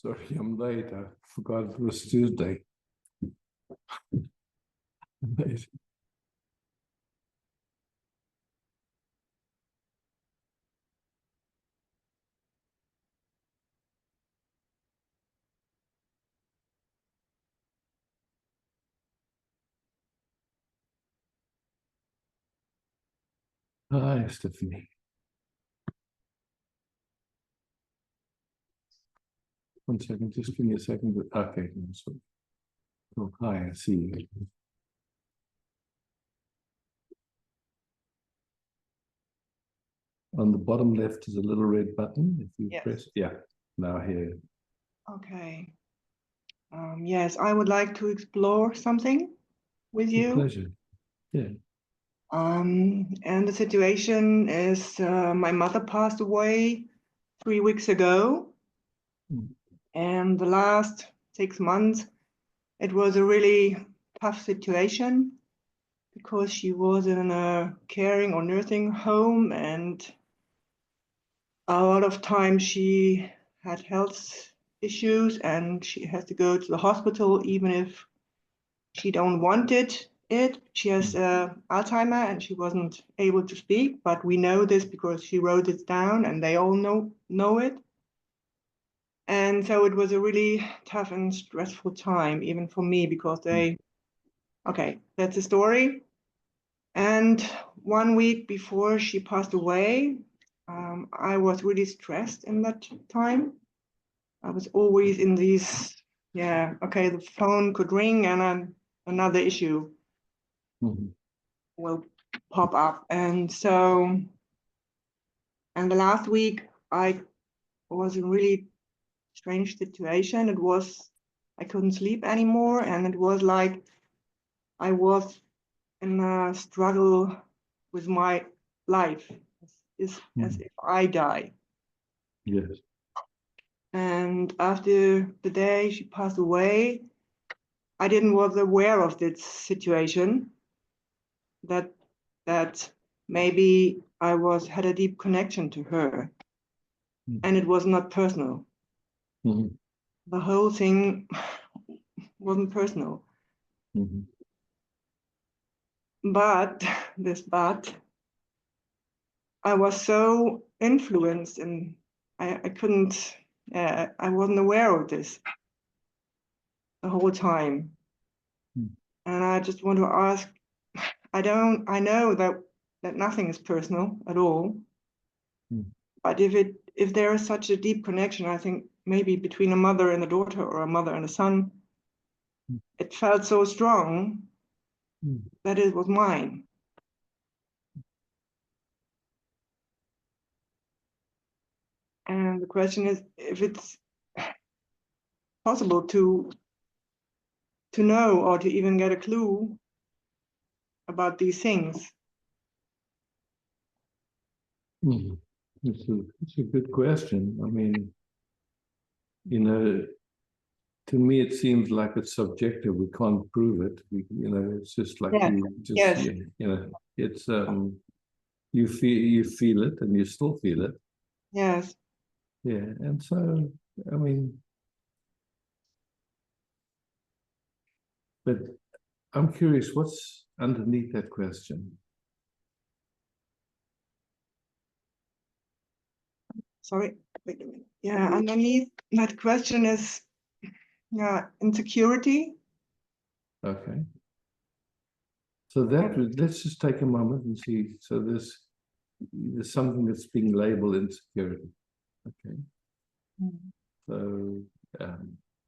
Sorry, I'm late. I forgot it was Tuesday. Amazing. Hi, Stephanie. One second, just give me a second. Okay, so, oh, hi, I see you. On the bottom left is a little red button. If you press, yeah, now here. Okay. Yes, I would like to explore something with you. Pleasure. Yeah. And the situation is my mother passed away 3 weeks ago. And the last 6 months, it was a really tough situation because she was in a caring or nursing home, and a lot of times she had health issues and she has to go to the hospital even if she don't want it. She has Alzheimer and she wasn't able to speak, but we know this because she wrote it down and they all know it. And so it was a really tough and stressful time, even for me, because okay, that's the story. And 1 week before she passed away, I was really stressed in that time. I was always in these, okay, the phone could ring and another issue will pop up. And so, and the last week I was in a really strange situation. I couldn't sleep anymore. And it was like I was in a struggle with my life, as if I die. Yes. And after the day she passed away, I didn't was aware of this situation, that maybe I had a deep connection to her, and it was not personal. The whole thing wasn't personal. But I was so influenced, and I couldn't, I wasn't aware of this the whole time. And I just want to ask, I know that nothing is personal at all. But if there is such a deep connection, I think maybe between a mother and a daughter or a mother and a son, it felt so strong that it was mine. And the question is if it's possible to know or to even get a clue about these things. It's a good question. I mean, to me, it seems like it's subjective. We can't prove it. It's just like it's you feel it, and you still feel it. Yes. Yeah, and so I mean, but I'm curious, what's underneath that question? Sorry, wait a minute. Yeah, underneath that question is insecurity. Okay. So let's just take a moment and see. So there's something that's being labeled insecurity. Okay. So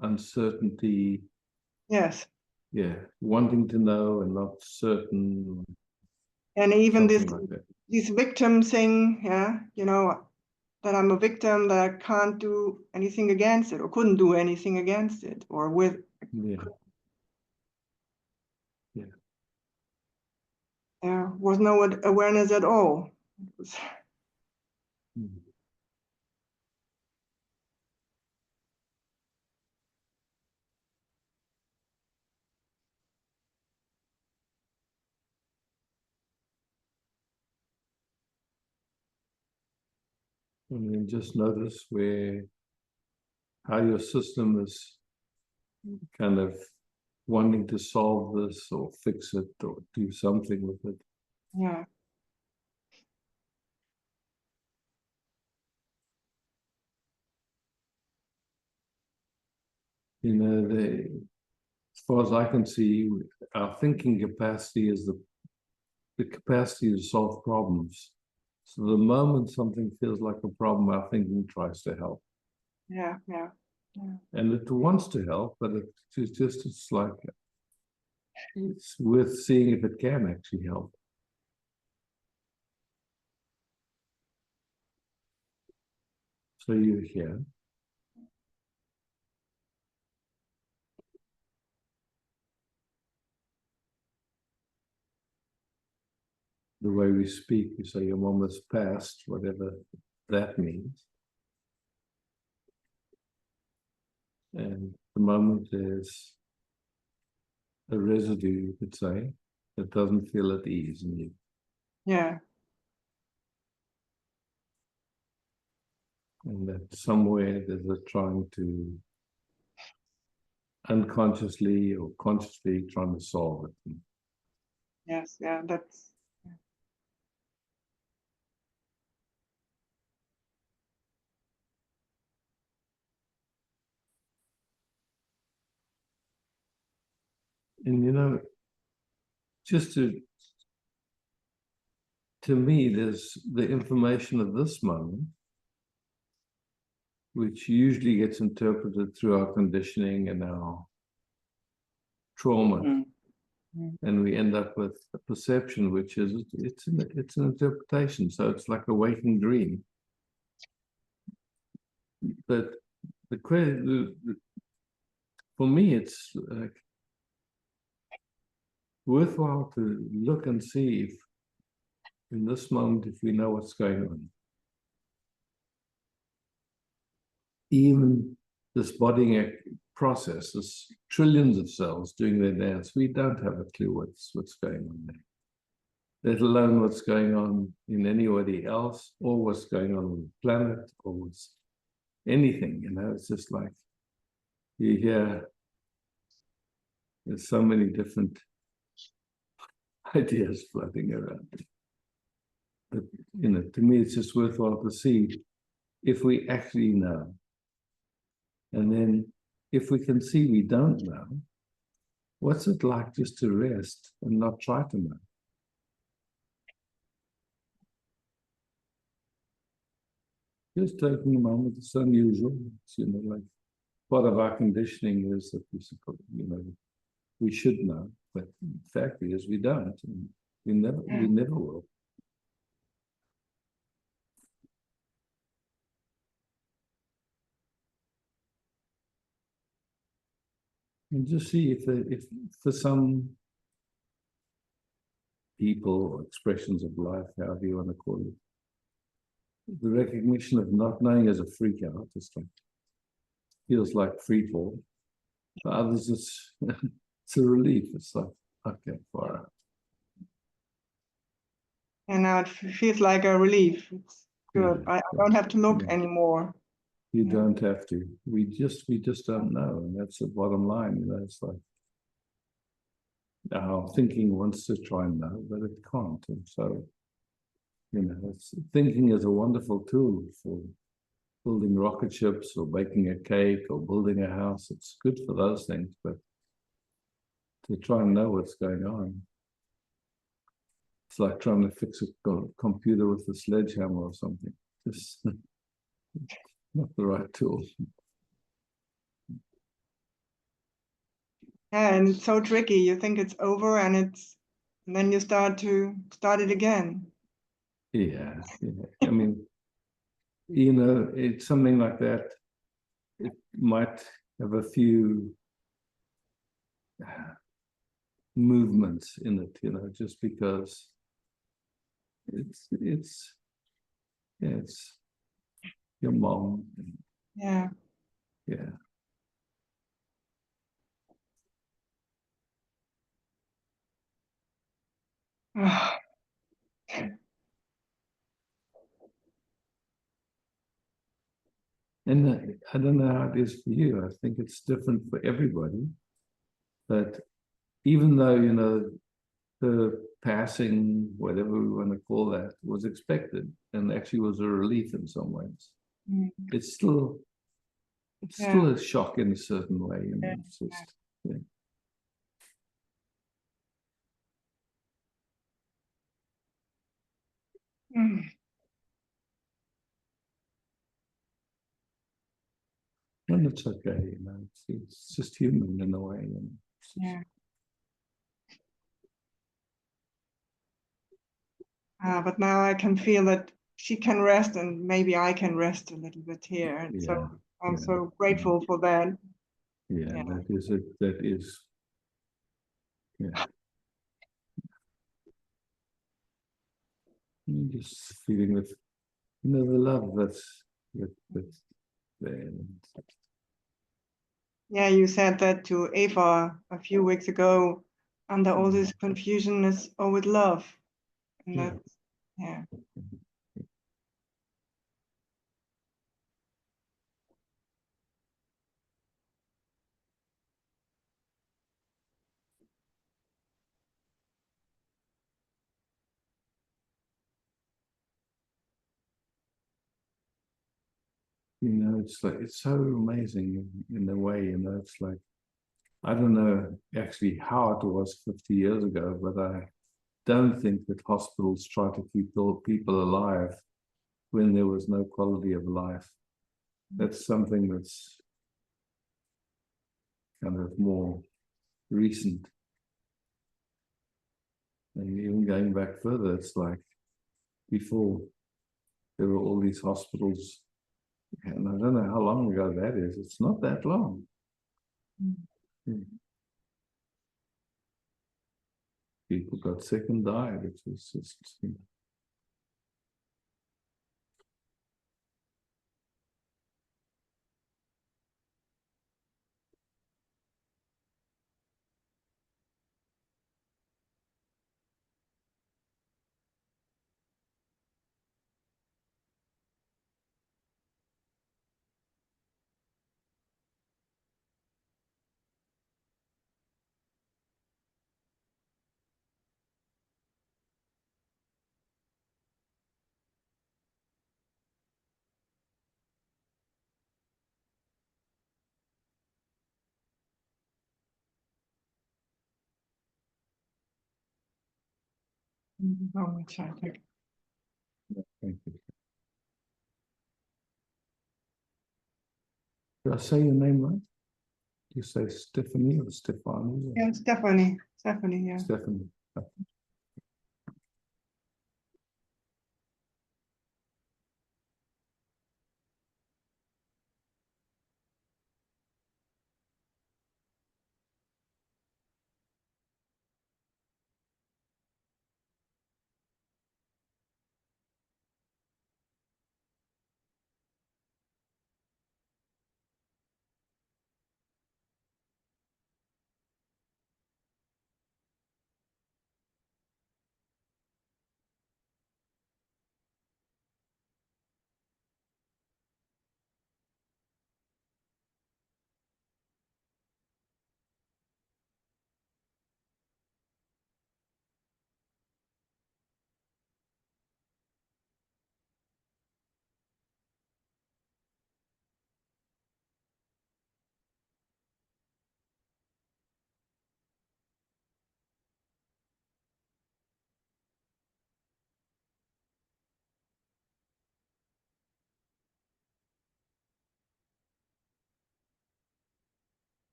uncertainty. Yes. Yeah, wanting to know and not certain. And even this victim thing, that I'm a victim, that I can't do anything against it or couldn't do anything against it or with. There was no awareness at all. It was... I mean, just notice where how your system is kind of wanting to solve this or fix it or do something with it. Yeah. You know, as far as I can see, our thinking capacity is the capacity to solve problems. So the moment something feels like a problem, our thinking tries to help. Yeah. And it wants to help, but it's like, it's worth seeing if it can actually help. So you're here. The way we speak, you say your mom has passed, whatever that means. And the moment there's a residue, you could say, that doesn't feel at ease in you. Yeah. And that somewhere there's a trying to unconsciously or consciously trying to solve it. Yes. Yeah. That's. And you know, just to me, there's the information of this moment, which usually gets interpreted through our conditioning and our trauma. And we end up with a perception, which is it's an interpretation. So it's like a waking dream. But for me, it's like worthwhile to look and see if in this moment, if we know what's going on. Even this body process, this trillions of cells doing their dance, we don't have a clue what's going on there. Let alone what's going on in anybody else, or what's going on the planet, or what's anything, you know. It's just like you hear there's so many different ideas floating around. But you know, to me, it's just worthwhile to see if we actually know. And then if we can see we don't know, what's it like just to rest and not try to know? Just taking a moment, it's unusual. It's, you know, like part of our conditioning is that you know, we should know, but the fact is we don't. And we never will. And just see if for some people or expressions of life, however you want to call it, the recognition of not knowing is a freak out. It's like feels like free fall. For others, it's a relief. It's like, okay, far out. And now it feels like a relief. It's good. Yeah, I don't have to look yeah. anymore. You don't have to. We just don't know, and that's the bottom line. You know, it's like our thinking wants to try and know, but it can't. And so, you know, thinking is a wonderful tool for building rocket ships or baking a cake or building a house. It's good for those things, but to try and know what's going on, it's like trying to fix a computer with a sledgehammer or something. Just not the right tool. Yeah, and it's so tricky. You think it's over, and then you start it again. Yeah, yeah. I mean, you know, it's something like that. It might have a few movements in it, you know, just because it's yeah, it's your mom. Yeah. Yeah. And I don't know how it is for you. I think it's different for everybody. But even though, you know, the passing, whatever we want to call that, was expected and actually was a relief in some ways, Mm. it's still Yeah. a shock in a certain way. You know, it's just, yeah. Mm. And it's okay, you know, it's just human in a way. You know. Yeah. But now I can feel that she can rest and maybe I can rest a little bit here. And so Yeah, I'm yeah, so grateful for that. yeah, Yeah. that is it. That is, yeah. I'm just feeling with, you know, the love that's there. Yeah, you said that to Eva a few weeks ago. Under all Mm. this confusion is always love. And Yeah. that's, yeah. You know, it's like it's so amazing in a way. You know, it's like I don't know actually how it was 50 years ago, but I don't think that hospitals try to keep people alive when there was no quality of life. That's something that's kind of more recent. And even going back further, it's like before there were all these hospitals, and I don't know how long ago that is. It's not that long. Mm. People got sick and died. It was just, you know. How much I think. Thank you. Did I say your name right? You say Stephanie or Stefani? Yeah, Stephanie. Stephanie, yeah. Stephanie. Oh,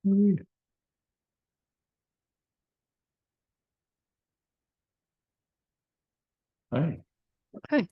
yeah. Hi. Hi.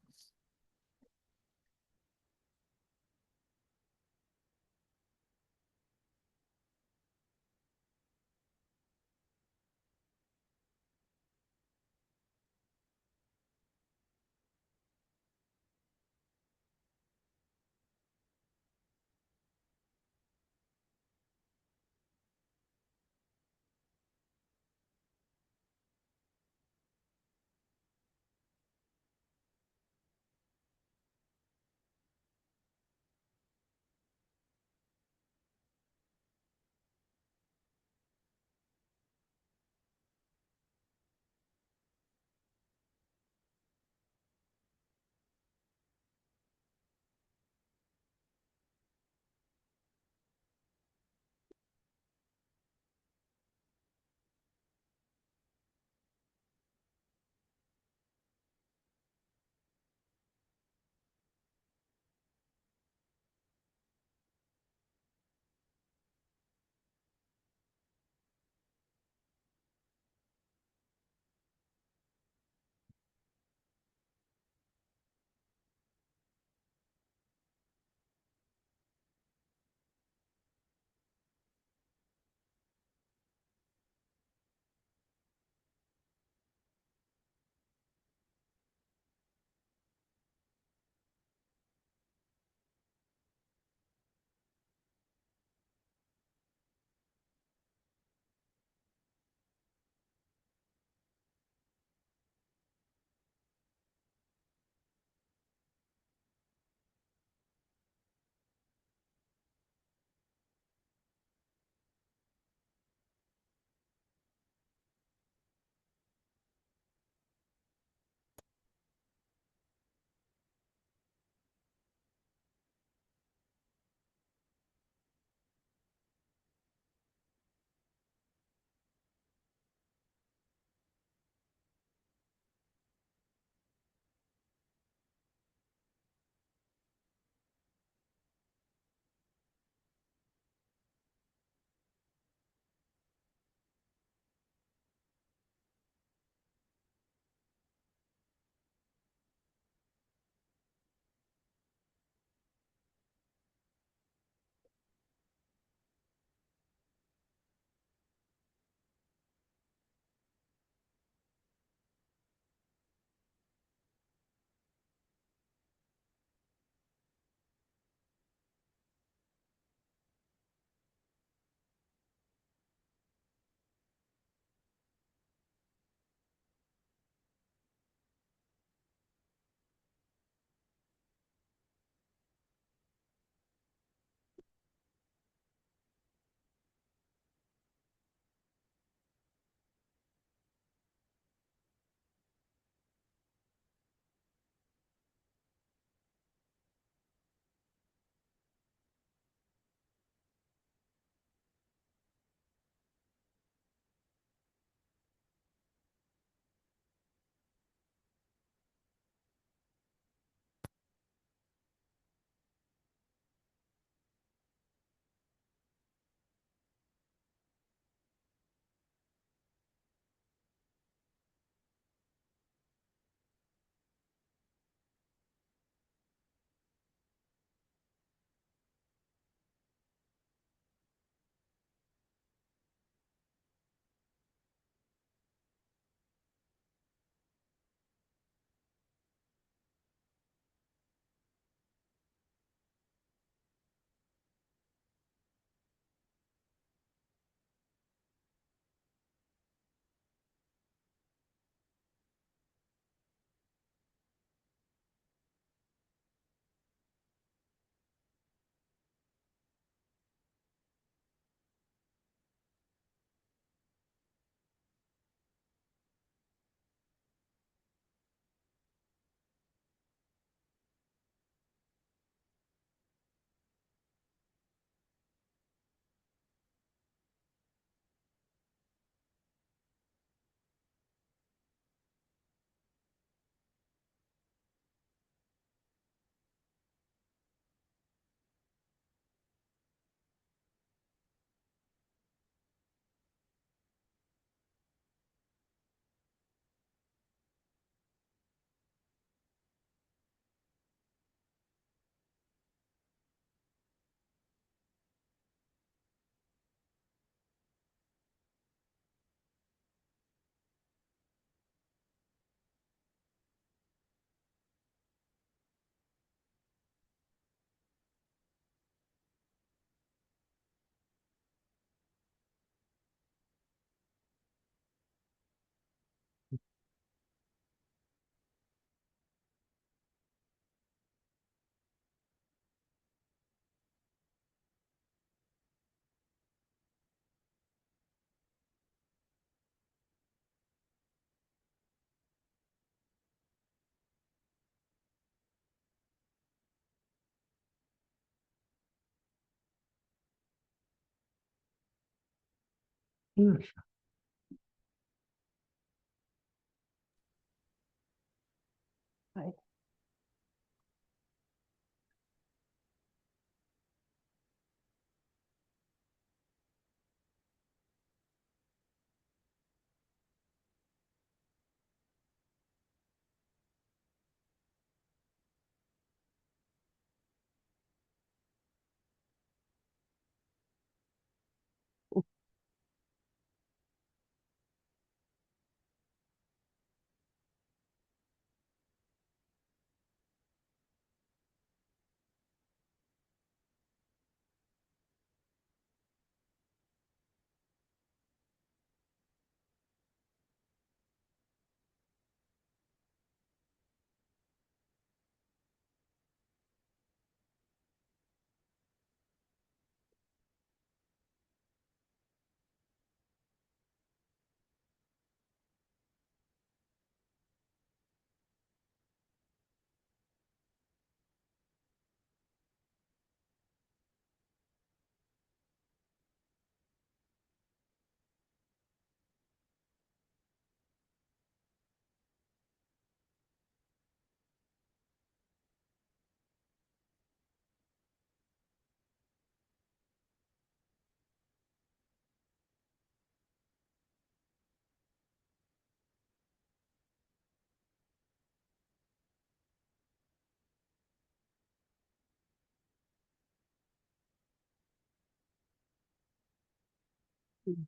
Yes. Right. Mm.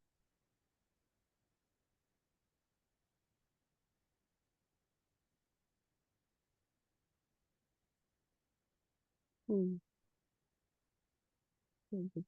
Mm. Mm.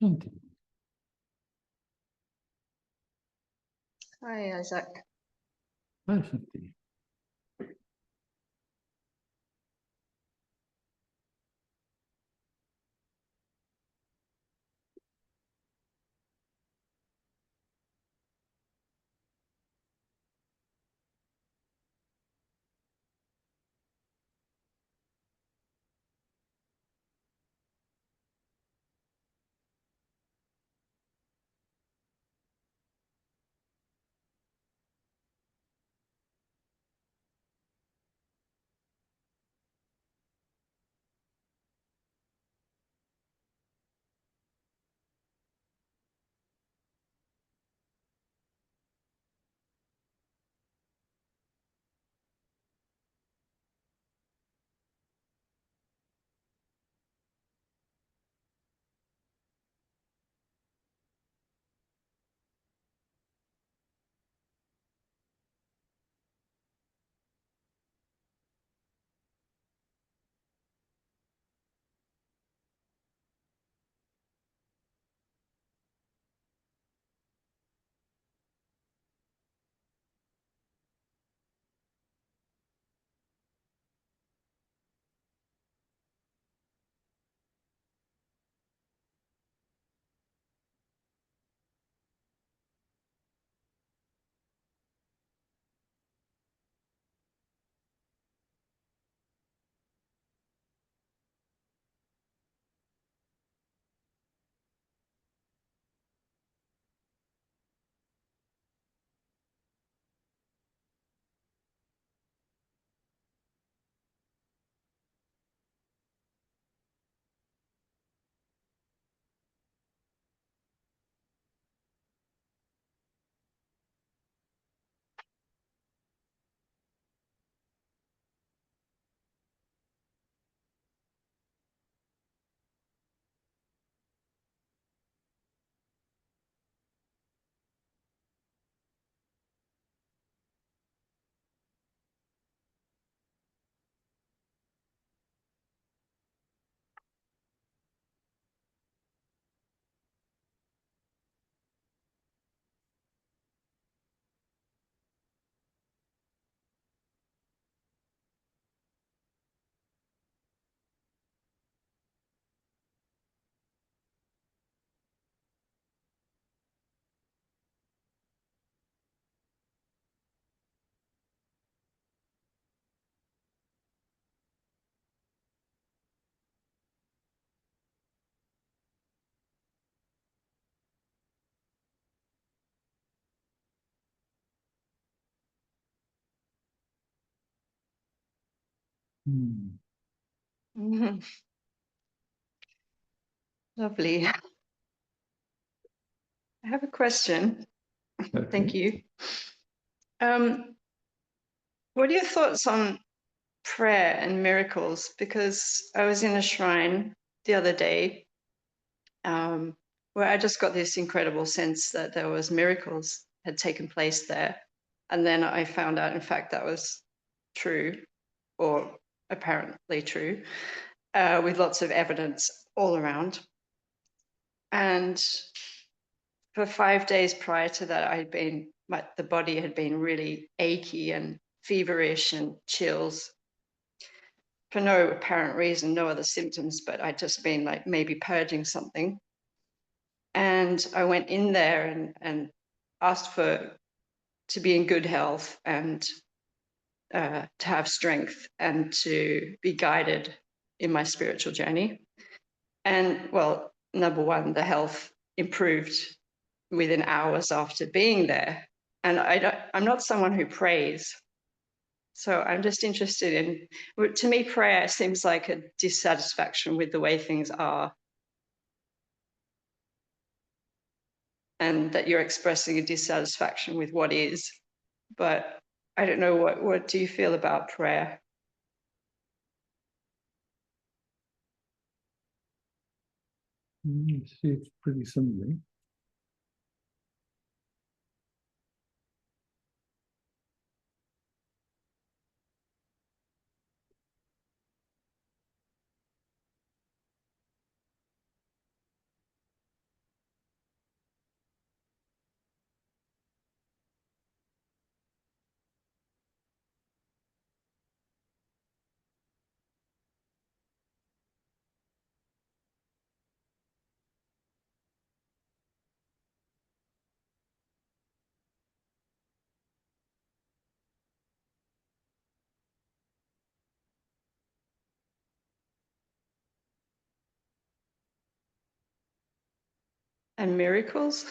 Shanti. Hi, Isaac. Hi, Shanti. Hmm. Mhm. Lovely. I have a question. Thank Okay. you. What are your thoughts on prayer and miracles? Because I was in a shrine the other day, where I just got this incredible sense that there was miracles had taken place there. And then I found out, in fact, that was true, or apparently true, with lots of evidence all around. And for 5 days prior to that, the body had been really achy and feverish and chills for no apparent reason, no other symptoms, but I'd just been like maybe purging something. And I went in there and asked to be in good health and to have strength and to be guided in my spiritual journey. And well, number one, the health improved within hours after being there. And I'm not someone who prays. So I'm just interested in, to me, prayer seems like a dissatisfaction with the way things are. And that you're expressing a dissatisfaction with what is. But I don't know, what do you feel about prayer? See, it's pretty similar. And miracles?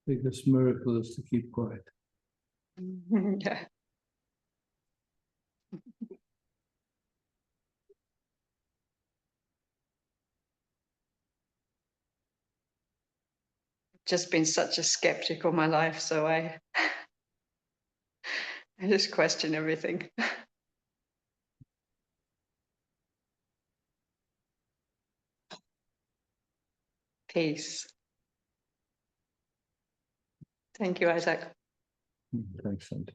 Biggest miracle is to keep quiet. Yeah. Just been such a skeptic all my life, so I just question everything. Peace. Thank you, Isaac. Thanks, Santi.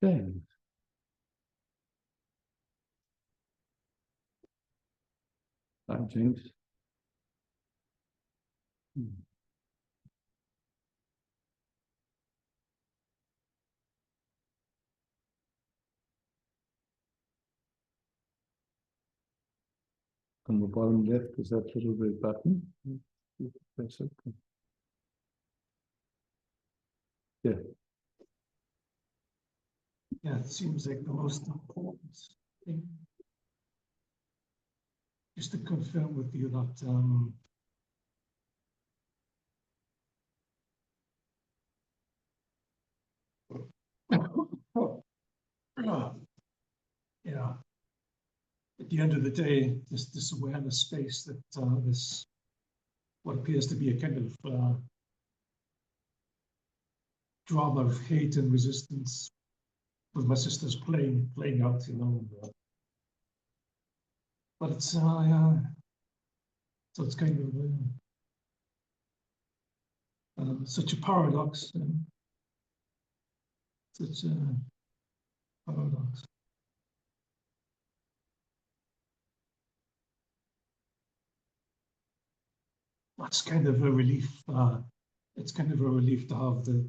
James. Hi, James. On the bottom left is that little red button. Press it. Yeah. Yeah, it seems like the most important thing. Just to confirm with you that yeah, at the end of the day, this awareness space that this what appears to be a kind of drama of hate and resistance with my sister's playing out, you know. But it's yeah, so it's kind of such a paradox, such a paradox. That's kind of a relief. It's kind of a relief to have the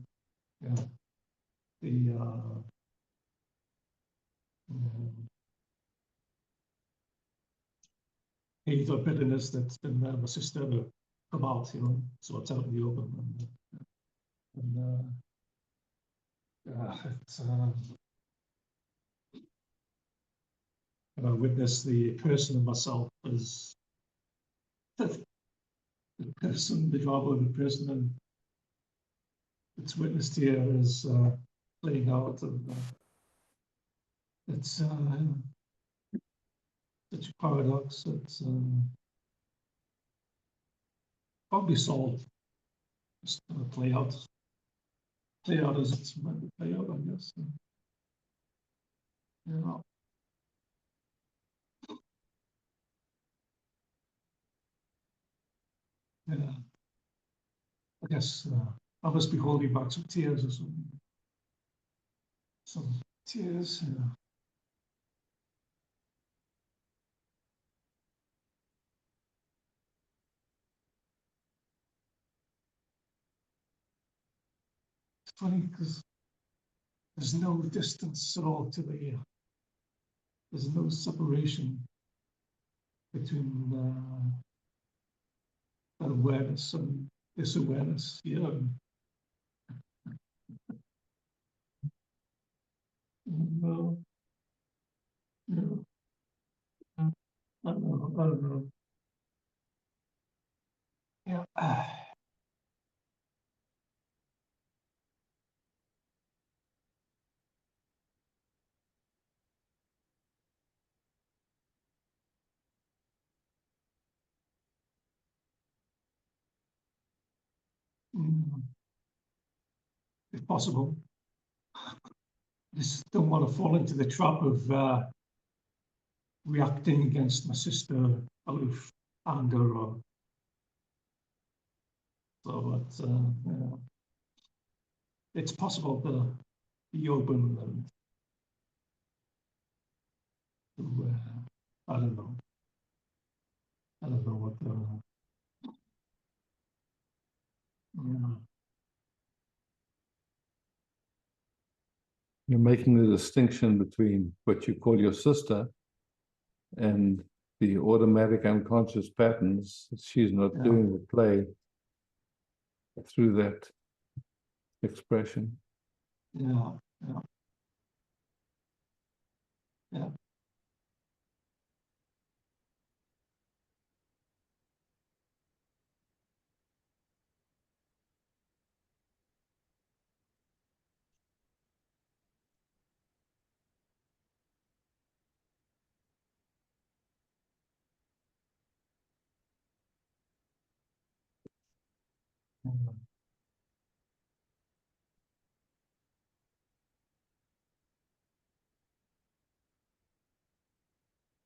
hate or bitterness that's been my sister to come out, you know, so it's out in the open. It's, and I witness the person in myself as the person, the drama of the person, and it's witnessed here as playing out, and it's such a paradox. It's probably solved. Just play out as it's meant to play out, I guess. Yeah. Yeah. I guess I must be holding back some tears or something. Some tears, yeah. It's funny because there's no distance at all to the, there's no separation between that awareness and this awareness here. No, no, I don't know, I don't know. Yeah. If possible, I just don't want to fall into the trap of reacting against my sister out of anger or so. But yeah, it's possible to be open and to, I don't know. I don't know what the. Yeah. You're making the distinction between what you call your sister and the automatic unconscious patterns that she's not doing the play through that expression. Yeah, yeah, yeah.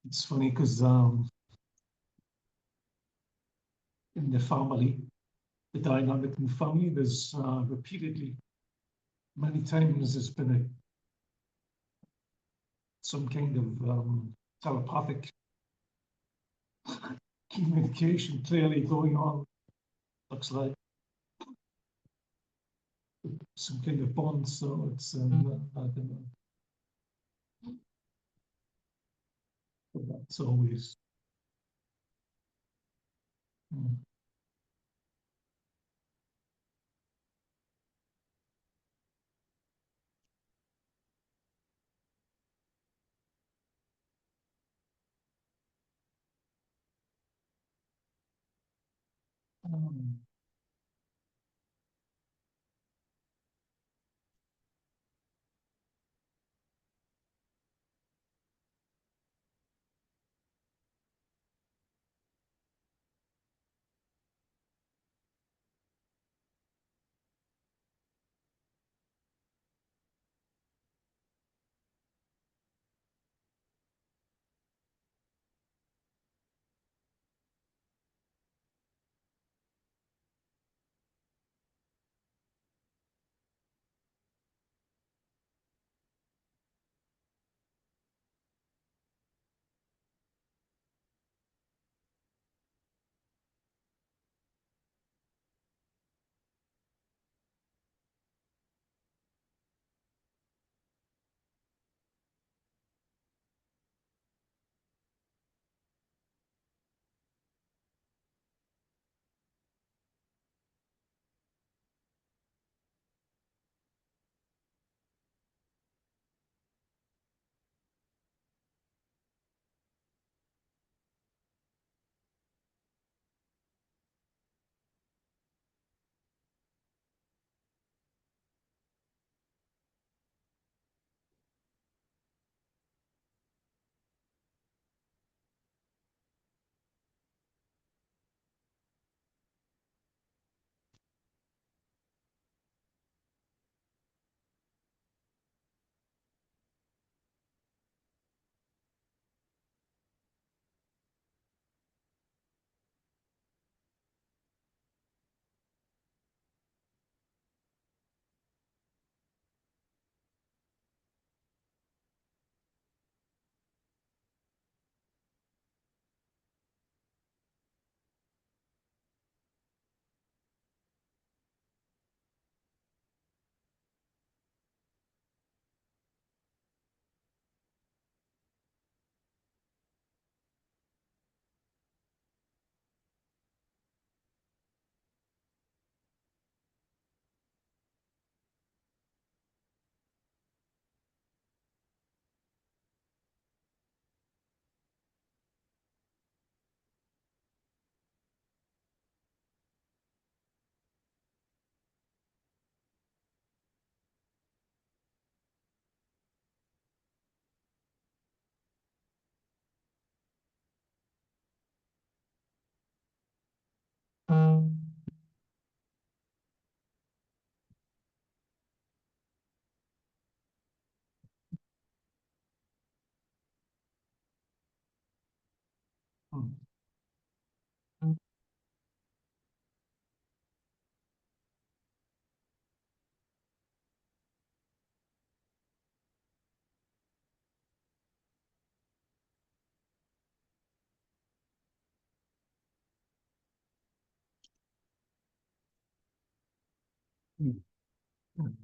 It's funny because in the family, the dynamic in the family, there's repeatedly, many times there's been some kind of telepathic communication clearly going on. Looks like some kind of bond. So it's I don't know. But that's always. Um,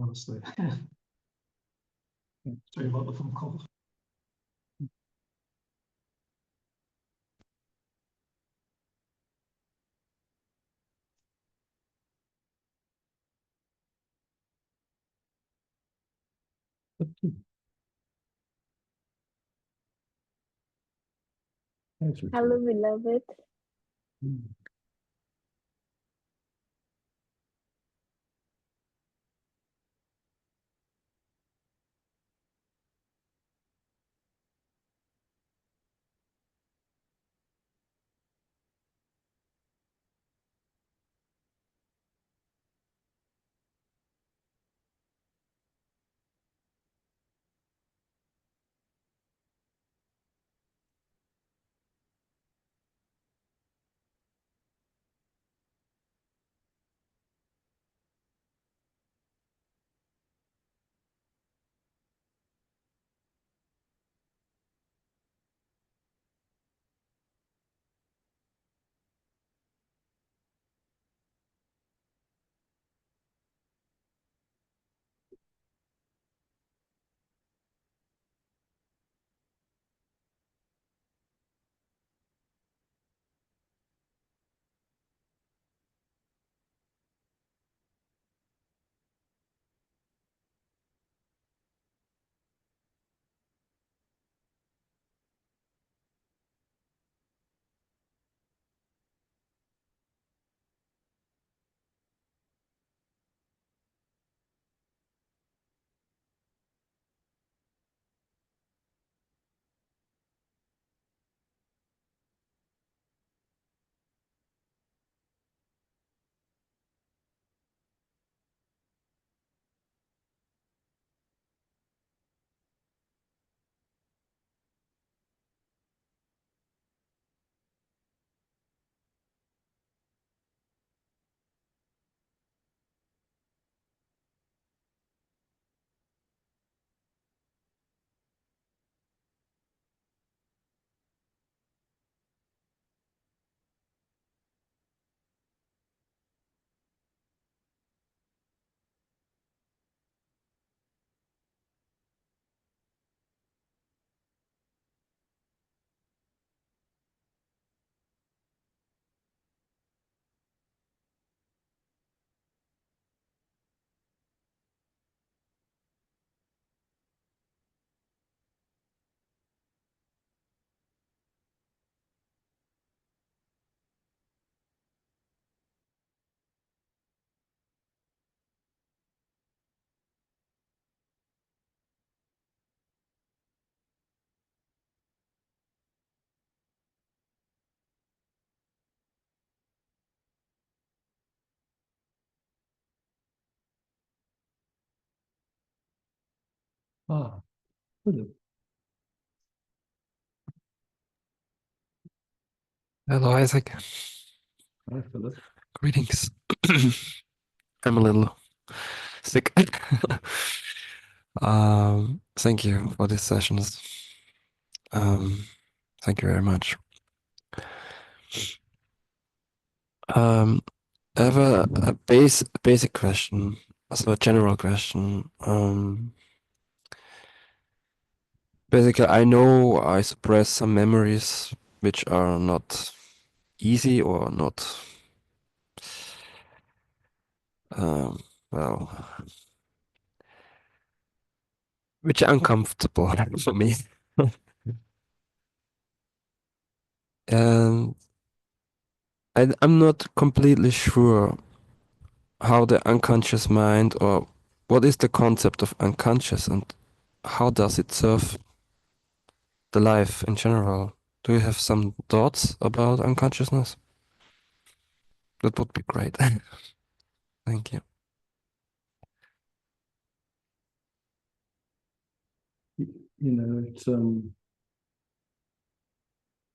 Honestly, sorry about the phone call. Thanks, Richard. Hello, beloved. Ah, Philip. Hello, Isaac. Hi, Philip. Greetings. I'm a little sick. Thank you for these sessions. Thank you very much. I have a basic question, also a general question. Basically, I know I suppress some memories which are not easy or not, well, which are uncomfortable for me. And I'm not completely sure how the unconscious mind, or what is the concept of unconscious, and how does it serve the life in general? Do you have some thoughts about unconsciousness? That would be great. Thank you. You know, it's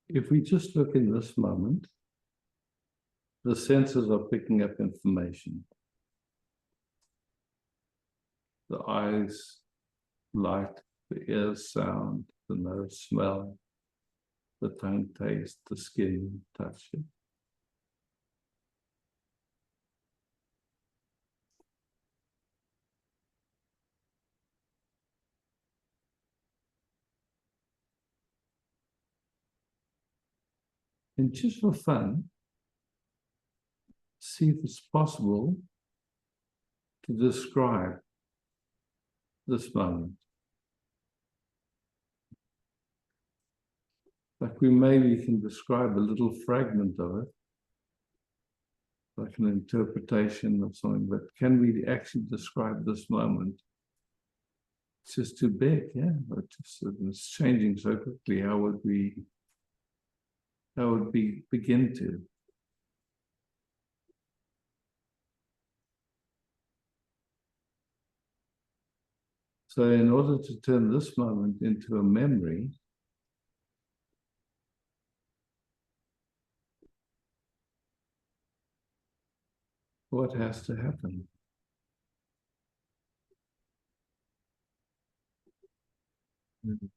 if we just look in this moment, the senses are picking up information. The eyes light, the ears sound, the nose smell, the tongue taste, the skin touch it. And just for fun, see if it's possible to describe this moment. Like we maybe can describe a little fragment of it, like an interpretation of something, but can we actually describe this moment? It's just too big, yeah. It's changing so quickly. How would we begin to? So in order to turn this moment into a memory, what has to happen? It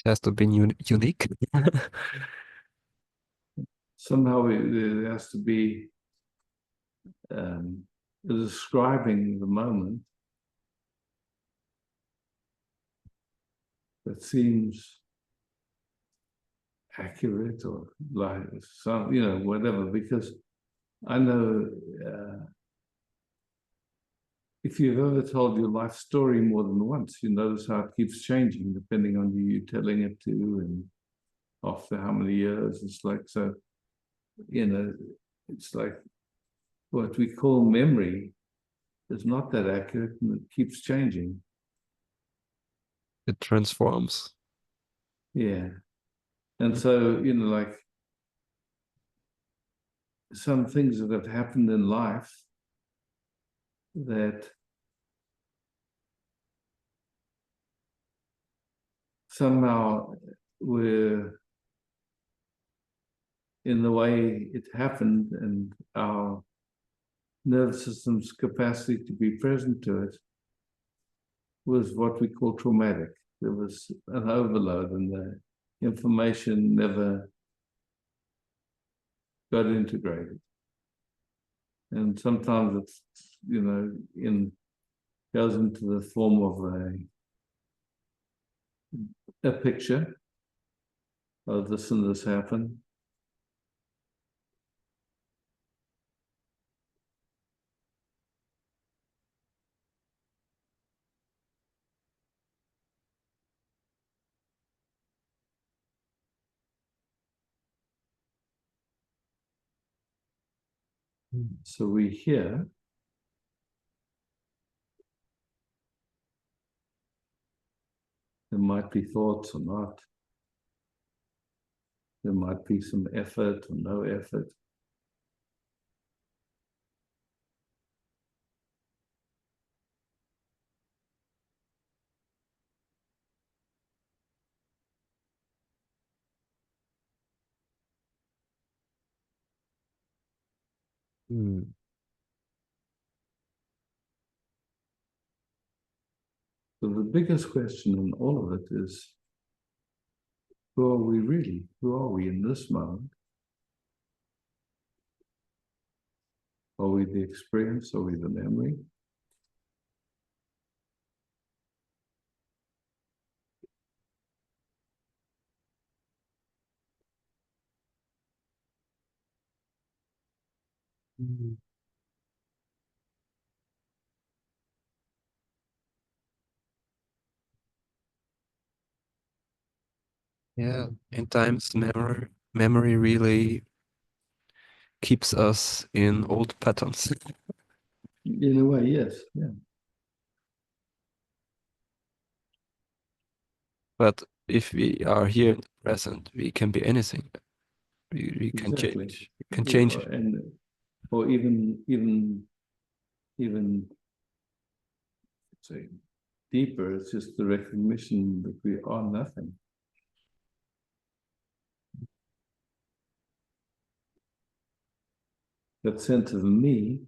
has to be unique. Somehow there has to be describing the moment that seems accurate or like some, whatever, because I know if you've ever told your life story more than once, you notice how it keeps changing depending on who you're telling it to and after how many years. It's like, so, it's like what we call memory is not that accurate and it keeps changing. It transforms. Yeah. And so, like some things that have happened in life that somehow were in the way it happened and our nervous system's capacity to be present to it was what we call traumatic. There was an overload and the information never got integrated. And sometimes it's, goes into the form of a picture of this and this happened. So we hear, there might be thoughts or not. There might be some effort or no effort. Mm. So the biggest question in all of it is, who are we really? Who are we in this moment? Are we the experience? Are we the memory? Mm. Yeah, in times memory really keeps us in old patterns. In a way, yes. Yeah. But if we are here in the present, we can be anything. We can Exactly. change. We can change. And or even say deeper, it's just the recognition that we are nothing. That sense of me,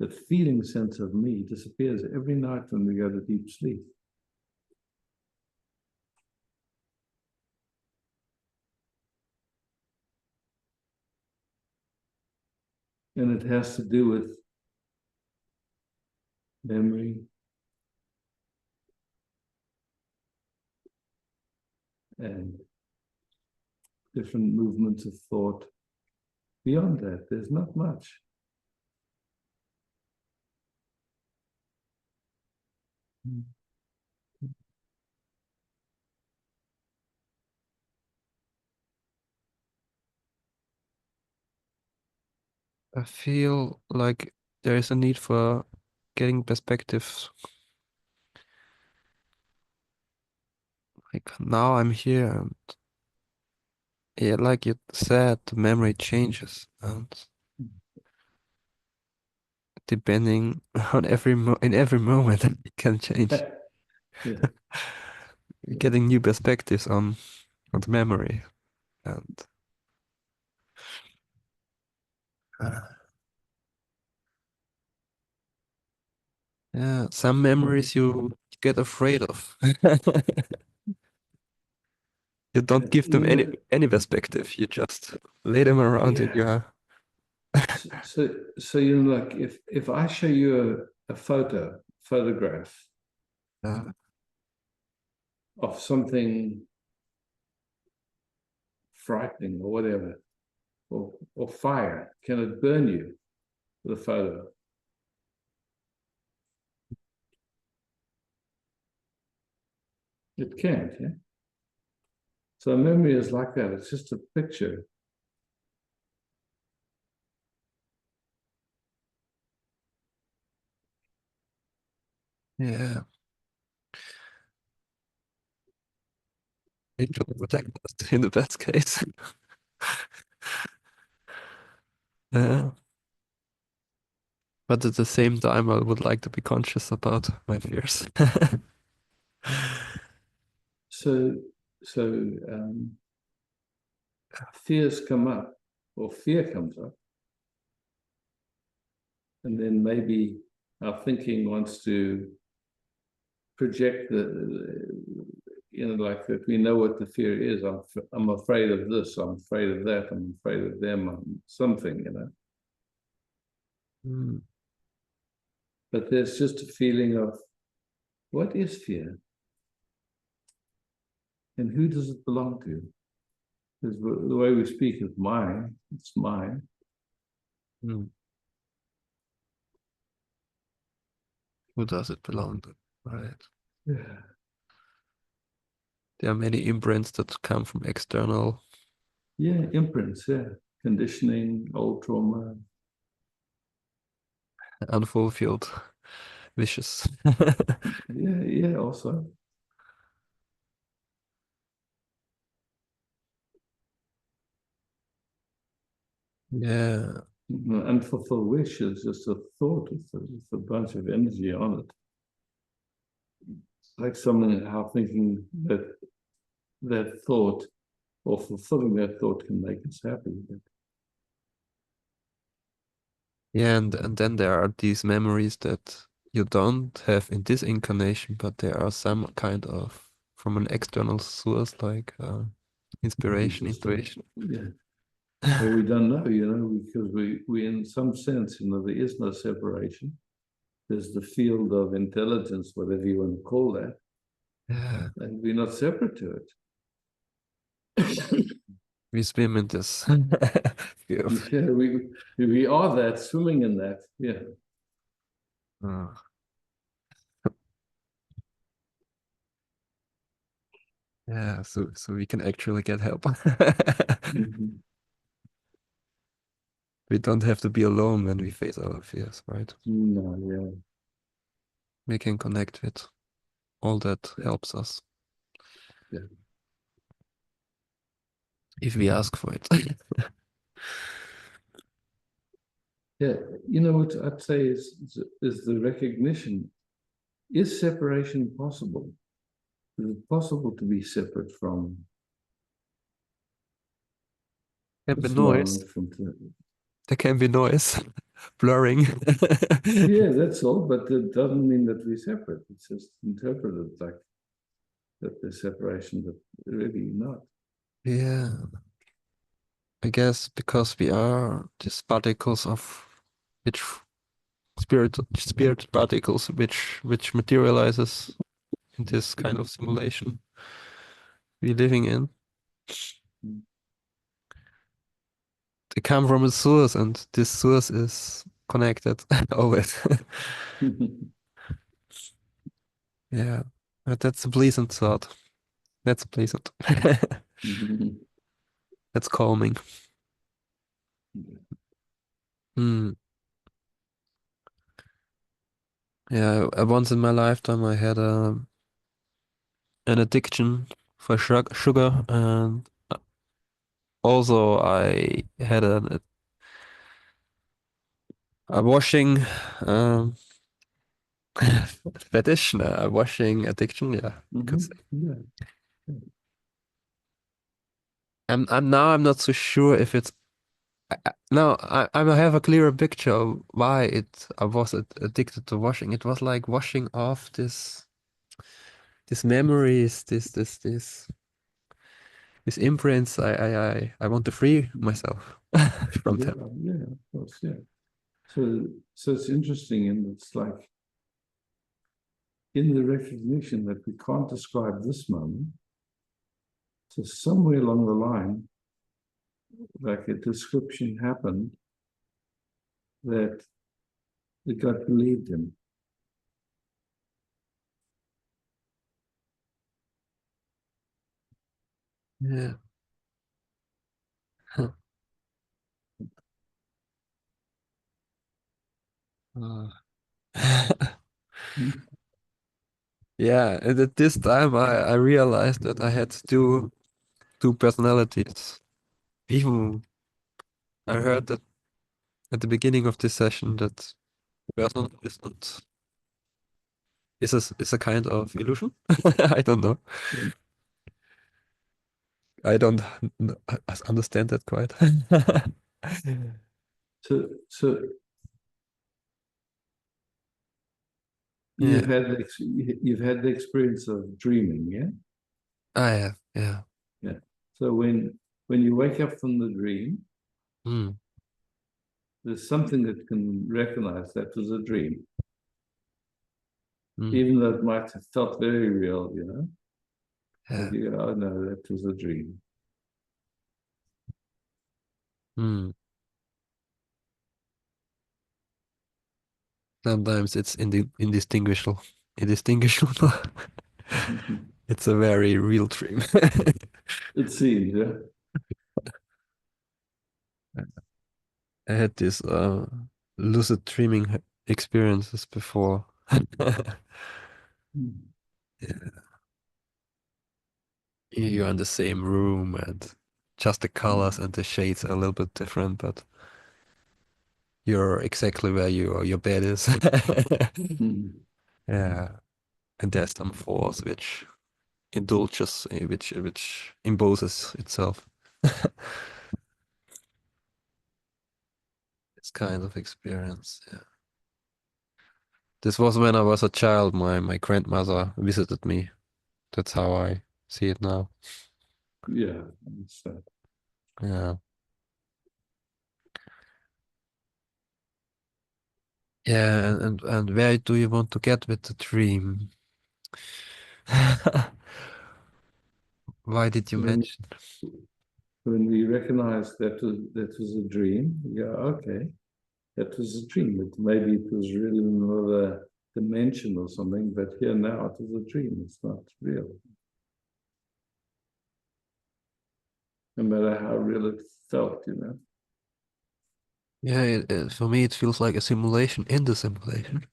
that feeling sense of me disappears every night when we go to deep sleep. And it has to do with memory, and different movements of thought. Beyond that, there's not much. I feel like there is a need for getting perspectives. Like now I'm here, and yeah, like you said, the memory changes, and depending on in every moment, it can change. Yeah. Getting new perspectives on the memory, and yeah, some memories you get afraid of. You don't give them any perspective. You just lay them around in your. So you know, like if I show you a photograph of something frightening or whatever, or fire, can it burn you, the photo? It can't, yeah? So memory is like that. It's just a picture. Yeah. It should protect us in the best case. Yeah. But at the same time, I would like to be conscious about my fears. So fears come up, or fear comes up, and then maybe our thinking wants to project like that we know what the fear is. I'm afraid of this, I'm afraid of that, I'm afraid of them, something, Mm. But there's just a feeling of, what is fear? And who does it belong to? Because the way we speak is mine, it's mine. Mm. Who does it belong to? Right. Yeah. There are many imprints that come from external. Yeah, imprints, yeah. Conditioning, old trauma. Unfulfilled wishes. Yeah, also. Yeah. Unfulfilled wish is just a thought, it's a bunch of energy on it. Like someone how thinking that thought or fulfilling that thought can make us happy. Yeah, and then there are these memories that you don't have in this incarnation, but there are some kind of from an external source, like inspiration, intuition. Yeah. Well, we don't know, because we in some sense, there is no separation. There's the field of intelligence, whatever you want to call that, Yeah, and we're not separate to it. we swim in this. field. Yeah, we are that, swimming in that. Yeah. Uh, yeah, so we can actually get help. Mhm. We don't have to be alone when we face our fears, right? No, yeah. We can connect with all that helps us. Yeah. If we ask for it. Yeah, what I'd say is the recognition. Is separation possible? Is it possible to be separate from Can be Islam? noise. There can be noise, blurring. Yeah, that's all, but it doesn't mean that we're separate. It's just interpreted like that there's separation, but really not. Yeah, I guess because we are these particles of which spirit particles which materializes in this kind of simulation we're living in. They come from a source, and this source is connected always. Yeah, but that's a pleasant thought. That's pleasant. That's calming. Hmm. Yeah, once in my lifetime I had an addiction for sugar, and also I had a washing um, fetish, no, a washing addiction. Yeah, you could say. Yeah. I'm not so sure if it's no. I have a clearer picture of why I was addicted to washing. It was like washing off these memories, these imprints. I want to free myself from Yeah, them. yeah, of course, yeah. So it's interesting, and it's like in the recognition that we can't describe this moment. So somewhere along the line, like a description happened that it got believed in. Yeah. Huh. Uh, yeah, and at this time I realized that I had two personalities. Even I heard that at the beginning of this session that person is not is a kind of illusion. I don't know. Yeah. I don't understand that quite. So Yeah, you've had the experience of dreaming, yeah? I have. Yeah. Yeah. So when you wake up from the dream, Mm. there's something that can recognize that was a dream, Mm. even though it might have felt very real, Yeah. Like you go, oh no, that was a dream. Mm. Sometimes it's indistinguishable. Indistinguishable. It's a very real dream. It seems, yeah. I had this lucid dreaming experiences before. Mm. Yeah. You're in the same room, and just the colors and the shades are a little bit different, but you're exactly where your bed is. Mm. Yeah. And there's some force which indulges, which imposes itself. this kind of experience. Yeah. This was when I was a child. My grandmother visited me. That's how I see it now. Yeah, it's, Yeah. Yeah, and where do you want to get with the dream? Why did you when, mention? when we recognize that was a dream, we go, okay, that was a dream. Maybe it was really another dimension or something, but here now it is a dream. It's not real. No matter how real it felt, you know. Yeah, for me it feels like a simulation in the simulation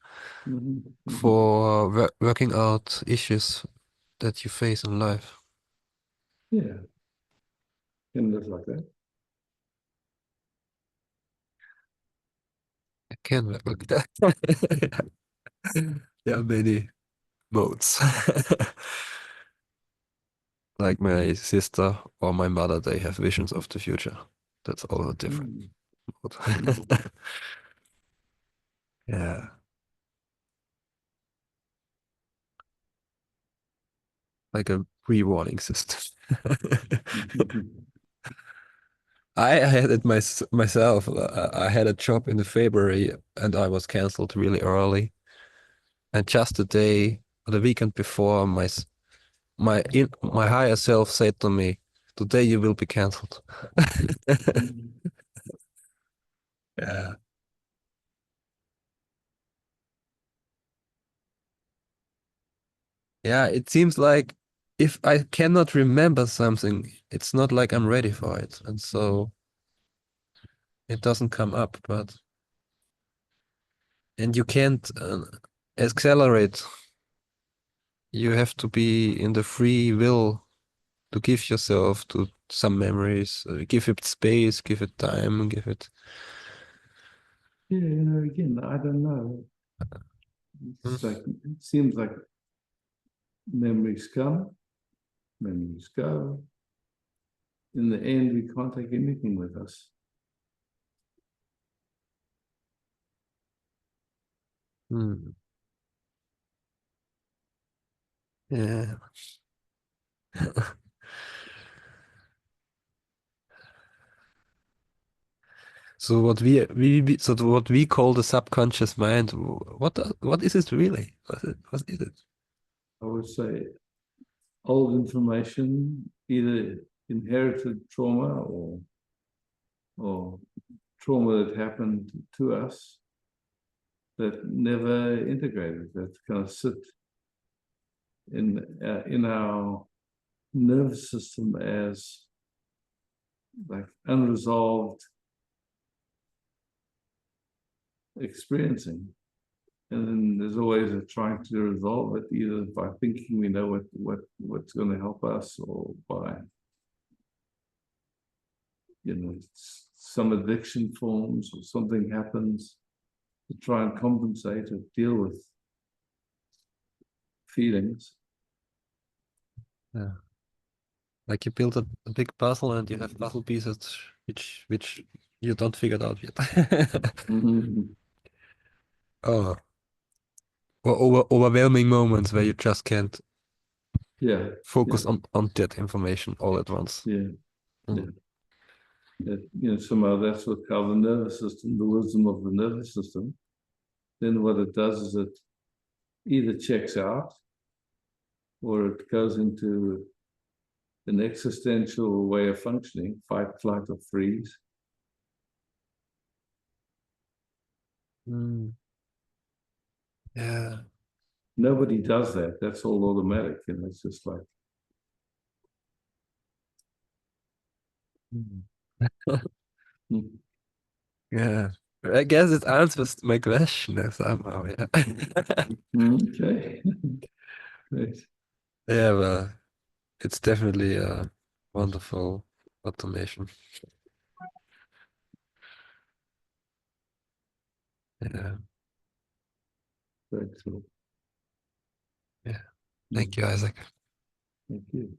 Mm-hmm. for working out issues that you face in life. Yeah, can live like that. It can work like that. There are many modes. Like my sister or my mother, they have visions of the future. That's all a different Mm. mode. Yeah. Like a pre-warning system. I had it myself. I had a job in February and I was cancelled really early. And just the day, or the weekend before, my higher self said to me, "Today you will be cancelled." Yeah. Yeah, it seems like if I cannot remember something, it's not like I'm ready for it. And so it doesn't come up, and you can't accelerate. You have to be in the free will to give yourself to some memories, give it space, give it time, give it. Yeah, you know, again, I don't know. It's like it seems like memories come, memories go. In the end, we can't take anything with us. Hmm. Yeah. So what we call the subconscious mind, what is it really? What is it? I would say old information, either inherited trauma or trauma that happened to us that never integrated, that kind of sit in our nervous system as like unresolved experiencing. And then there's always a trying to resolve it, either by thinking we know what's going to help us, or by some addiction forms or something happens to try and compensate or deal with feelings. Yeah. Like you build a big puzzle and you have puzzle pieces which you don't figure it out yet. Mm-hmm. Oh, or overwhelming moments where you just can't Yeah, focus on that information all at once. yeah, Mm. yeah. Somehow that's what how the nervous system, the wisdom of the nervous system, then what it does is it either checks out or it goes into an existential way of functioning, fight, flight, or freeze. Mm. Yeah. Nobody does that. That's all automatic, and it's just like, Mm. hmm, Yeah. I guess it answers my question somehow, yeah. okay. Great. Yeah, well, it's definitely a wonderful automation. Yeah. Great. So, Yeah. Thank you, Isaac. thank you.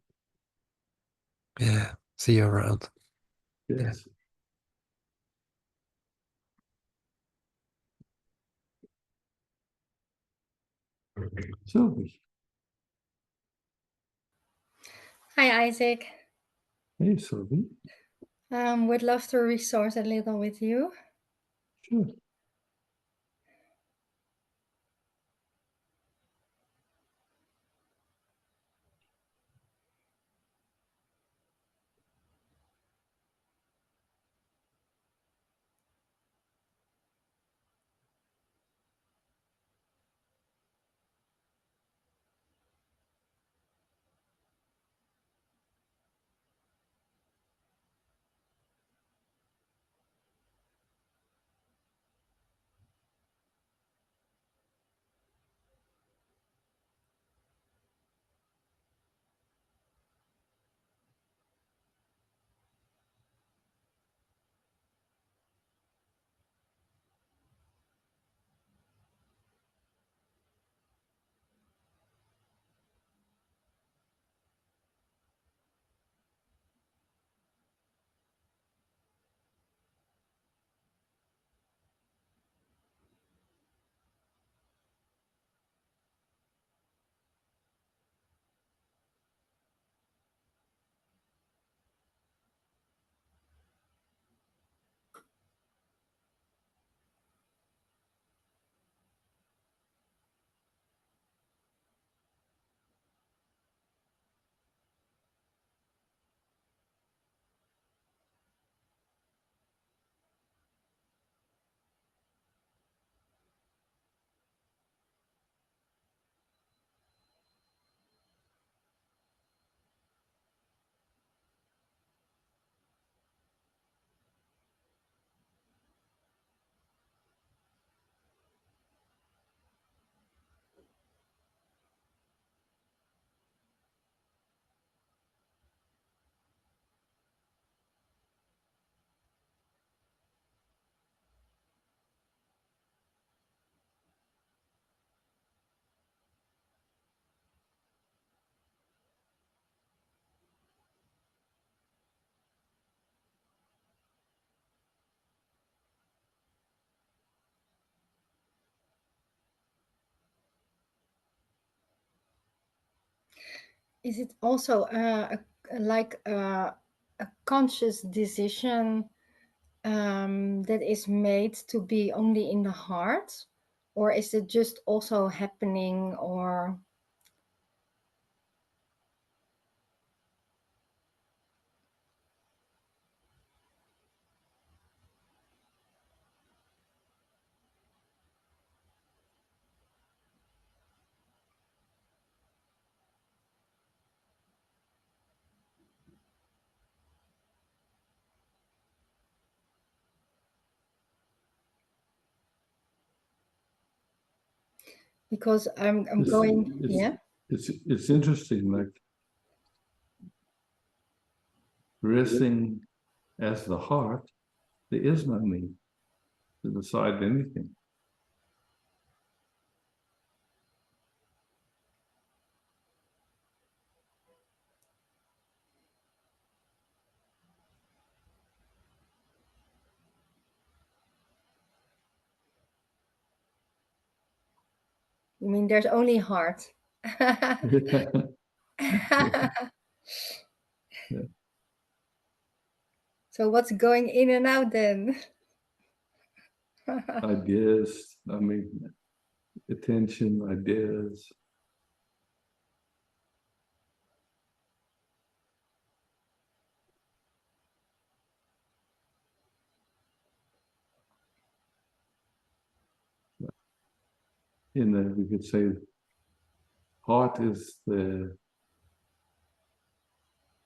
Yeah. See you around. Yeah. Yes. Sylvie. Hi, Isaac. Hey, Sylvie. Would love to resource a little with you. Sure. Is it also like a conscious decision that is made to be only in the heart? Or is it just also happening or... Because I'm going, yeah. It's interesting, like resting as the heart, there is no me to decide anything. You mean there's only heart? Yeah. So what's going in and out then? Ideas, I mean, attention, ideas. We could say heart is the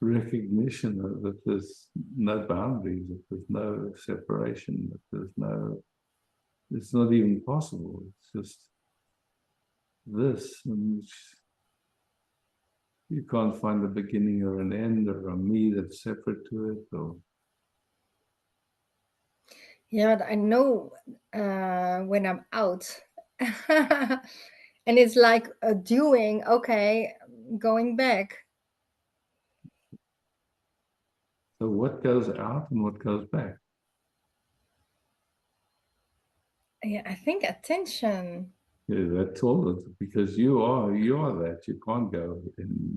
recognition that there's no boundaries, that there's no separation, that there's no, it's not even possible. It's just this, and you can't find a beginning or an end or a me that's separate to it. Or Yeah, but I know when I'm out. And it's like doing, okay, going back. so, what goes out and what goes back? Yeah, I think attention. Yeah, that's all of it, because you are that. You can't go in.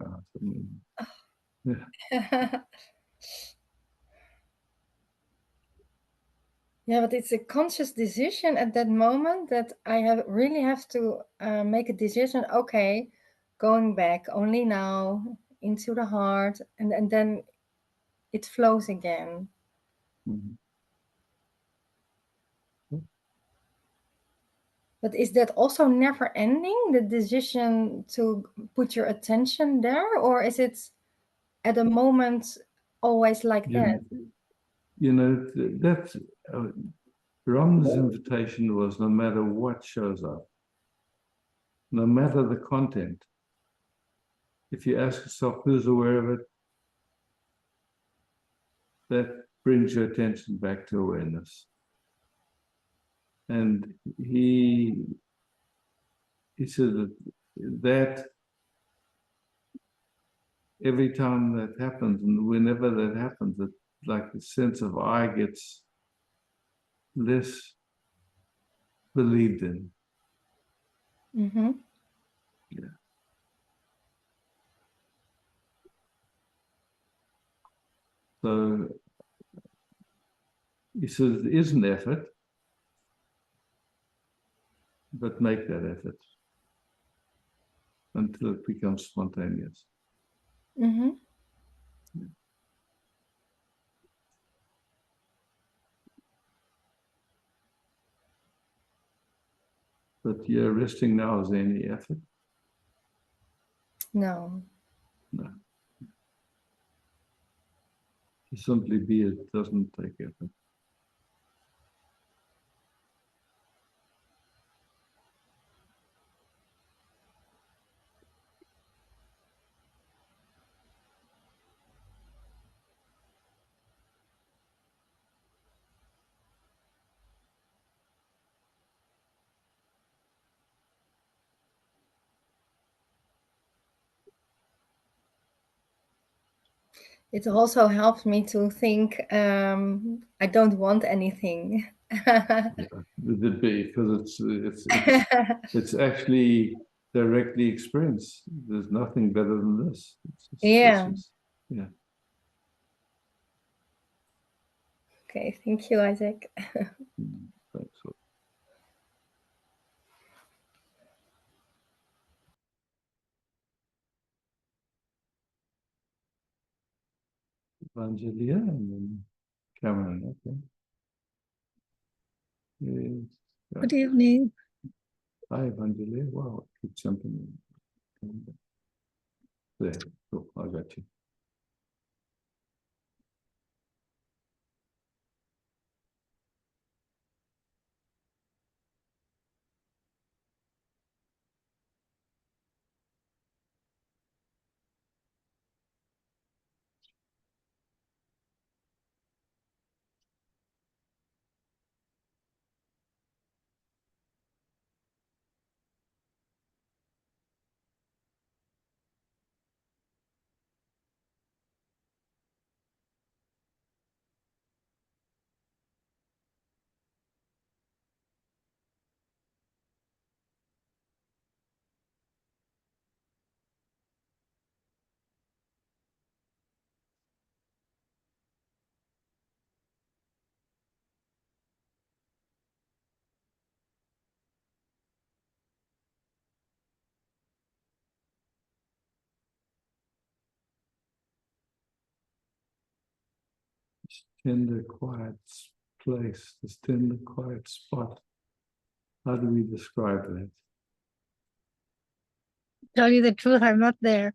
Yeah, but it's a conscious decision at that moment that I really have to make a decision. Okay, going back only now into the heart, and then it flows again. Mhm. But is that also never ending, the decision to put your attention there, or is it at a moment always like that? You know, that's Ram's invitation was no matter what shows up, no matter the content. If you ask yourself who's aware of it, that brings your attention back to awareness. And he said that every time that happens, and whenever that happens, it, like the sense of I gets less believed in. Mm-hmm. Yeah. So he says it is an effort, but make that effort until it becomes spontaneous. Mm-hmm. But you're resting now, is there any effort? No. No. To simply be it doesn't take effort. It also helps me to think I don't want anything. With it be, because it's actually directly experienced. There's nothing better than this. Yeah. Yeah. Okay, thank you, Isaac. Thanks. Evangelia and then Cameron, okay. Yes. Good evening. Hi, Evangelia. Wow, keep jumping in. There, cool, I got you. Tender, quiet place, this tender, quiet spot. How do we describe that? Tell you the truth, I'm not there.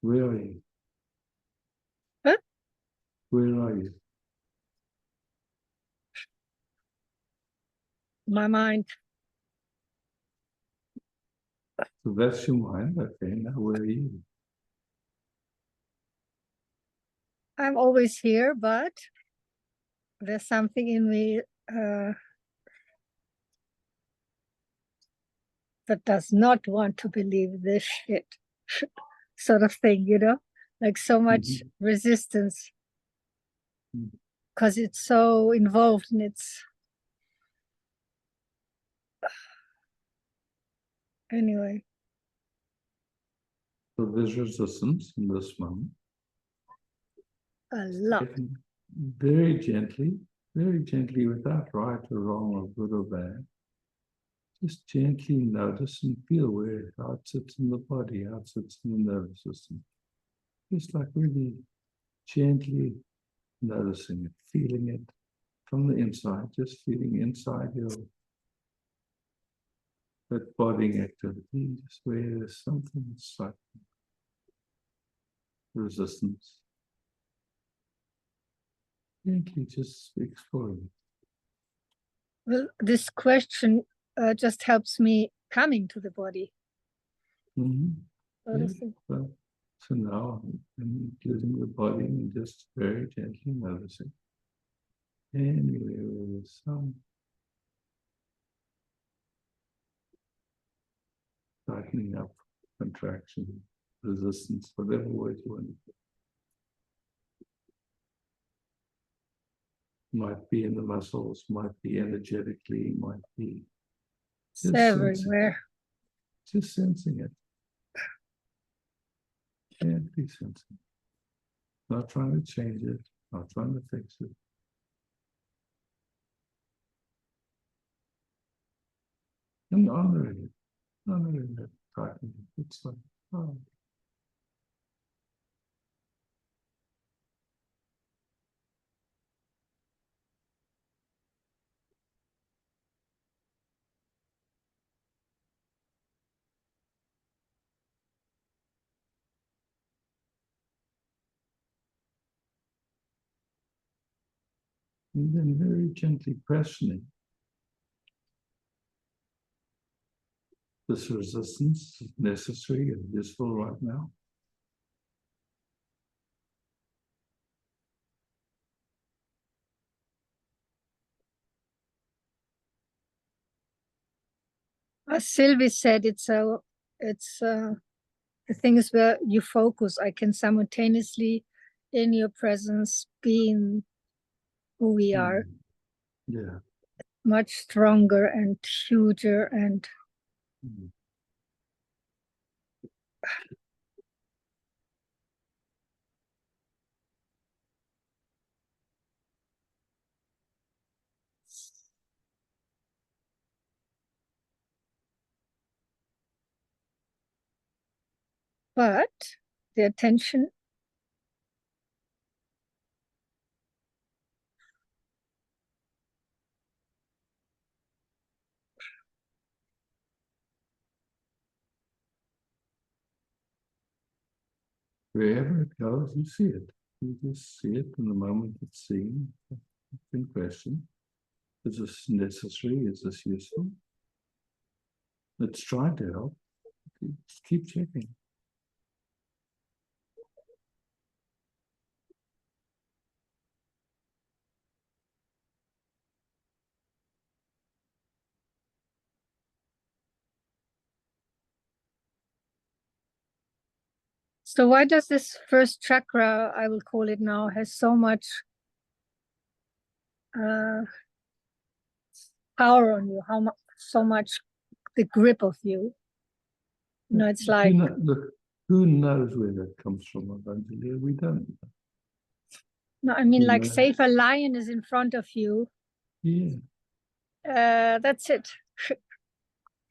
Where are you? Huh? Where are you? My mind. So that's your mind. Okay, now where are you? I'm always here, but there's something in me that does not want to believe this shit sort of thing, you know, like so much resistance Mhm. because it's so involved in its Anyway, So there's resistance in this one. a lot. Very gently, without right or wrong or good or bad. Just gently notice and feel how it sits in the body, how it sits in the nervous system. Just like really gently noticing it, feeling it from the inside, just feeling inside that body activity, just where there's something that's like resistance. Gently just exploring. Well, this question just helps me coming to the body. Mm-hmm. So Yeah. this is- So now I'm including the body and just very gently noticing. Anyway, there's some tightening up, contraction, resistance, whatever word you want to put. Might be in the muscles, might be energetically, might be it's just everywhere. just sensing it. Gently sensing. Not trying to change it, not trying to fix it. And honoring it, tightening it. It's like, oh. And then very gently questioning this resistance is necessary and useful right now. As Sylvie said, it's the thing is where you focus. I can simultaneously, in your presence, being who we are, Yeah. much stronger and huger and Mm. but the attention Wherever it goes, you see it. You just see it in the moment it's seen. In question. Is this necessary? Is this useful? Let's try to help. Just keep checking. So why does this first chakra, I will call it now, has so much power on you? How much, so much the grip of you? You know, it's like, Look, who knows where that comes from, Evangelia? We don't. no, I mean, Who like, knows? say if a lion is in front of you, Yeah, that's it.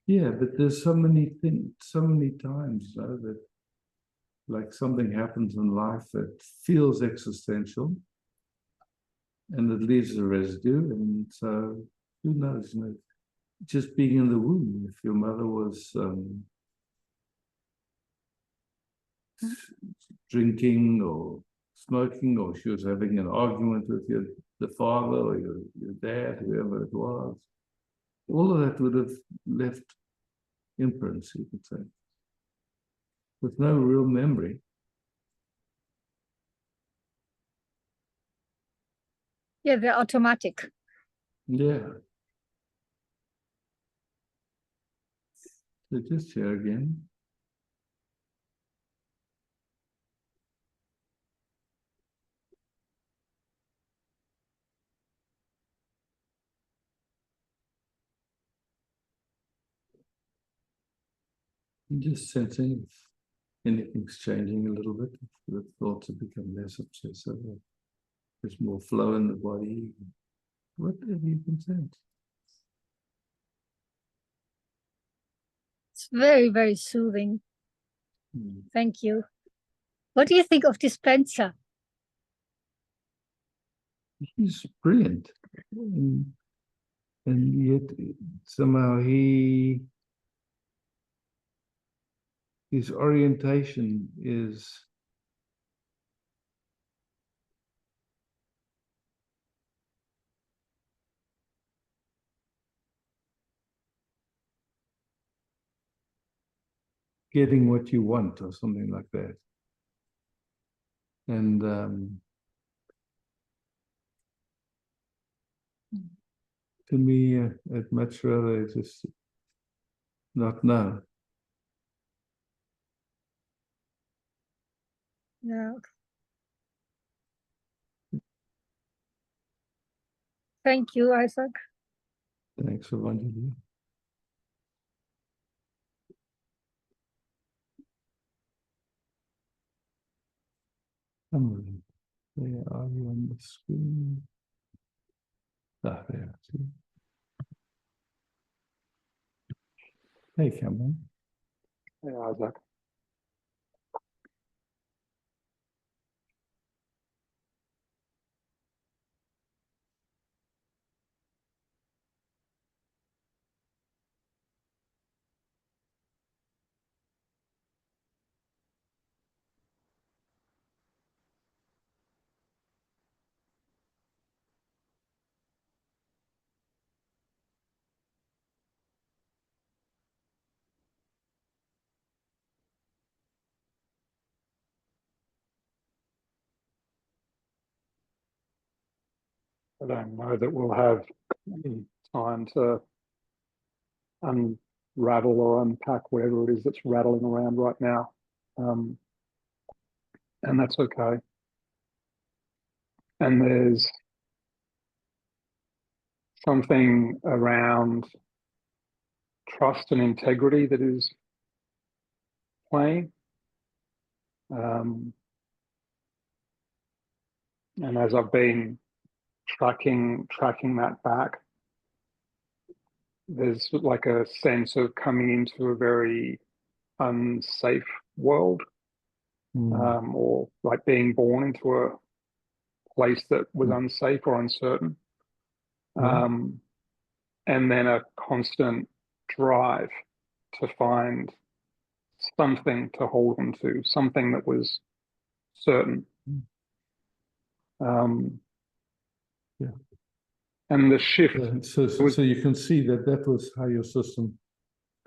yeah, but there's so many things, so many times that like something happens in life that feels existential and it leaves a residue. And so who knows, just being in the womb, if your mother was drinking or smoking, or she was having an argument with the father or your dad, whoever it was, all of that would have left imprints, you could say, with no real memory. Yeah, they're automatic. Yeah. So just here again. Just sensing if anything's changing a little bit, if the thoughts have become less obsessive, or there's more flow in the body, whatever you can sense. It's very, very soothing. Thank you. What do you think of Dispenser? He's brilliant. And yet somehow his orientation is getting what you want or something like that. And to me, I'd much rather just not know. Yeah. Thank you, Isaac. Thanks for wondering. Where are you on the screen? Ah, there. See? Hey, Cameron. Hey, Isaac. I don't know that we'll have any time to unravel or unpack whatever it is that's rattling around right now. And that's okay. And there's something around trust and integrity that is playing. And as I've been tracking that back, there's like a sense of coming into a very unsafe world, or like being born into a place that was unsafe or uncertain. And then a constant drive to find something to hold on to, something that was certain. Yeah. And the shift. So you can see that was how your system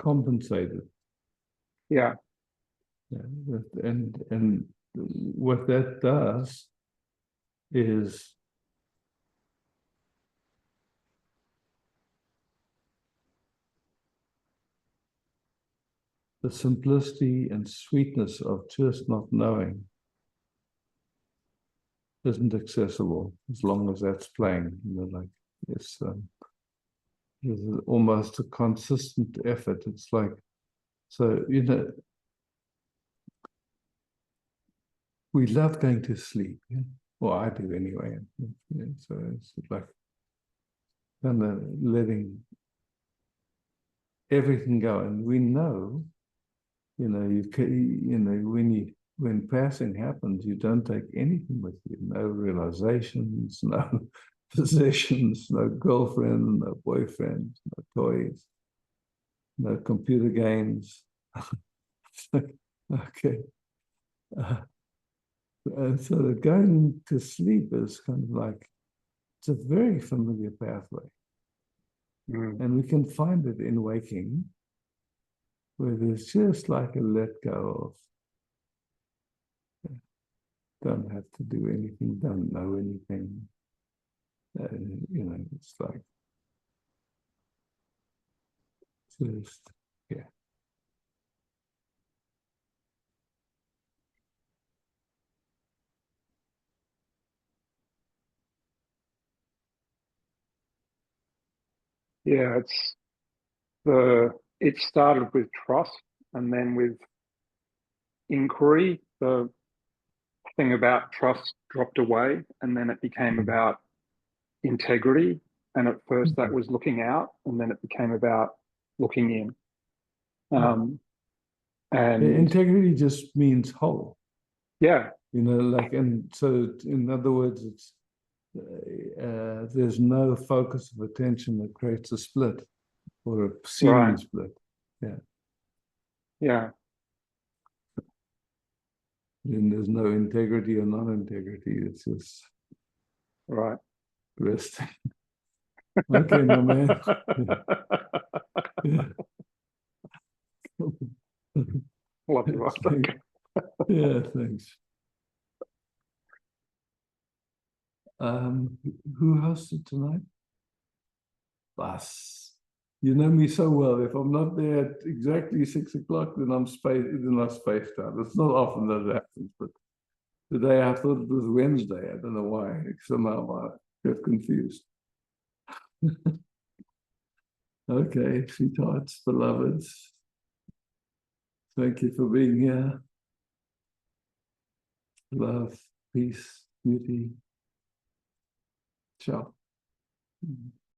compensated. Yeah. Yeah. And what that does is the simplicity and sweetness of just not knowing isn't accessible as long as that's playing. Like it's almost a consistent effort. It's like, so we love going to sleep. Yeah? Well, I do anyway. Yeah, so it's like kind of letting everything go, and we know, when passing happens, you don't take anything with you. No realizations, no possessions, no girlfriend, no boyfriend, no toys, no computer games. Okay. And so the going to sleep is kind of like, it's a very familiar pathway. And we can find it in waking, where there's just like a let go of, don't have to do anything, don't know anything. It's like, just, yeah. Yeah, it started with trust and then with inquiry, the thing about trust dropped away, and then it became about integrity. And at first that was looking out, and then it became about looking in. And integrity just means whole. yeah, You know, like, and so in other words, it's there's no focus of attention that creates a split or a seeming right. split. Yeah, And there's no integrity or non-integrity. It's just right. resting. Okay, my man. Yeah. Love you, Isaac. Yeah, thanks. Who hosted tonight? Bas. You know me so well. If I'm not there at exactly 6 o'clock, then I'm spaced out. It's not often that it happens, but today I thought it was Wednesday. I don't know why. Somehow I got confused. Okay, sweethearts, beloveds. Thank you for being here. Love, peace, beauty. Ciao.